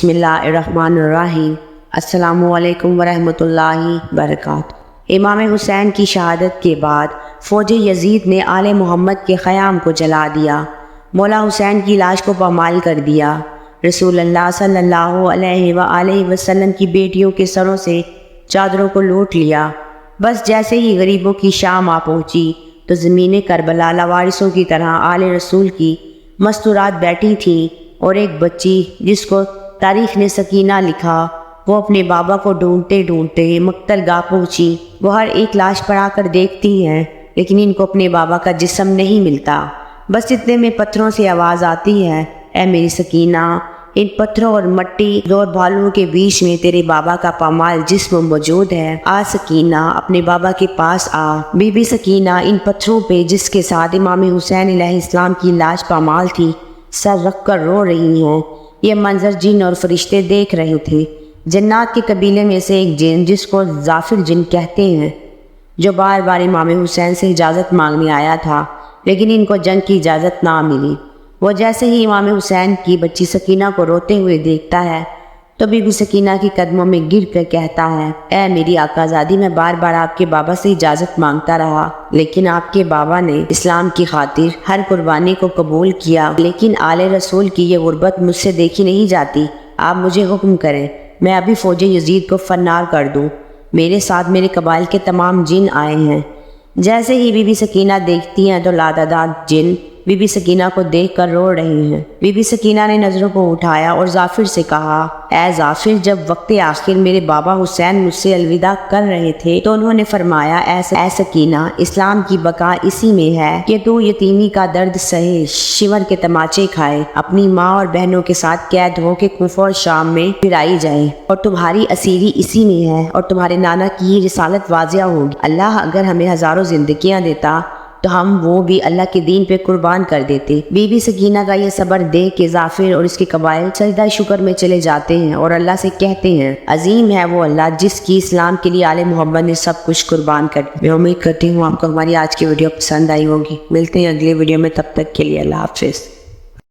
بسم اللہ الرحمن الرحیم۔ السلام علیکم ورحمۃ اللہ وبرکاتہ۔ امام حسین کی شہادت کے بعد فوج یزید نے آل محمد کے خیام کو جلا دیا، مولا حسین کی لاش کو پامال کر دیا۔ رسول اللہ صلی اللہ علیہ وآلہ وسلم کی بیٹیوں کے سروں سے چادروں کو لوٹ لیا۔ بس جیسے ہی غریبوں کی شام آ پہنچی تو زمین کربلا لاوارثوں کی طرح آل رسول کی مستورات بیٹھی تھیں، اور ایک بچی جس کو تاریخ نے سکینہ لکھا، وہ اپنے بابا کو ڈھونڈتے ڈھونڈتے مقتل گاہ پہنچی۔ وہ ہر ایک لاش پر آ کر دیکھتی ہیں، لیکن ان کو اپنے بابا کا جسم نہیں ملتا۔ بس اتنے میں پتھروں سے آواز آتی ہے، اے میری سکینہ، ان پتھروں اور مٹی اور بالوں کے بیچ میں تیرے بابا کا پامال جسم موجود ہے۔ آ سکینہ، اپنے بابا کے پاس آ۔ بی بی سکینہ ان پتھروں پہ جس کے ساتھ امام حسین علیہ السلام کی لاش پامال تھی سر رکھ کر رو رہی ہیں۔ یہ منظر جن اور فرشتے دیکھ رہے تھے۔ جنات کے قبیلے میں سے ایک جن، جس کو ظافر جن کہتے ہیں، جو بار بار امام حسین سے اجازت مانگنے آیا تھا، لیکن ان کو جنگ کی اجازت نہ ملی، وہ جیسے ہی امام حسین کی بچی سکینہ کو روتے ہوئے دیکھتا ہے تو بی بی سکینہ کے قدموں میں گر کر کہتا ہے، اے میری آقا زادی، میں بار بار آپ کے بابا سے اجازت مانگتا رہا، لیکن آپ کے بابا نے اسلام کی خاطر ہر قربانی کو قبول کیا، لیکن آل رسول کی یہ غربت مجھ سے دیکھی نہیں جاتی۔ آپ مجھے حکم کریں، میں ابھی فوج یزید کو فنار کر دوں۔ میرے ساتھ میرے قبائل کے تمام جن آئے ہیں۔ جیسے ہی بی بی سکینہ دیکھتی ہیں تو لاداداد جن بی بی سکینہ کو دیکھ کر رو رہے ہیں۔ بی بی سکینہ نے نظروں کو اٹھایا اور ظافر سے کہا، اے ظافر، جب وقت آخر میرے بابا حسین مجھ سے الوداع کر رہے تھے تو انہوں نے فرمایا، اے سکینہ، اسلام کی بقا اسی میں ہے کہ تو یتیمی کا درد سہے، شور کے تماچے کھائے، اپنی ماں اور بہنوں کے ساتھ قید ہو کے کوفہ اور شام میں پھرائی جائے، اور تمہاری اسیری اسی میں ہے، اور تمہارے نانا کی رسالت واضح ہوگی۔ اللہ اگر ہمیں ہزاروں زندگیاں دیتا تو ہم وہ بھی اللہ کے دین پہ قربان کر دیتے۔ بی بی سکینہ کا یہ صبر دیکھ کے ظافر اور اس کے قبائل سجدہ شکر میں چلے جاتے ہیں اور اللہ سے کہتے ہیں، عظیم ہے وہ اللہ جس کی اسلام کے لیے آل محمد نے سب کچھ قربان کر دیا۔ میں امید کرتی ہوں آپ کو ہماری آج کی ویڈیو پسند آئی ہوگی۔ ملتے ہیں اگلی ویڈیو میں، تب تک کے لیے اللہ حافظ۔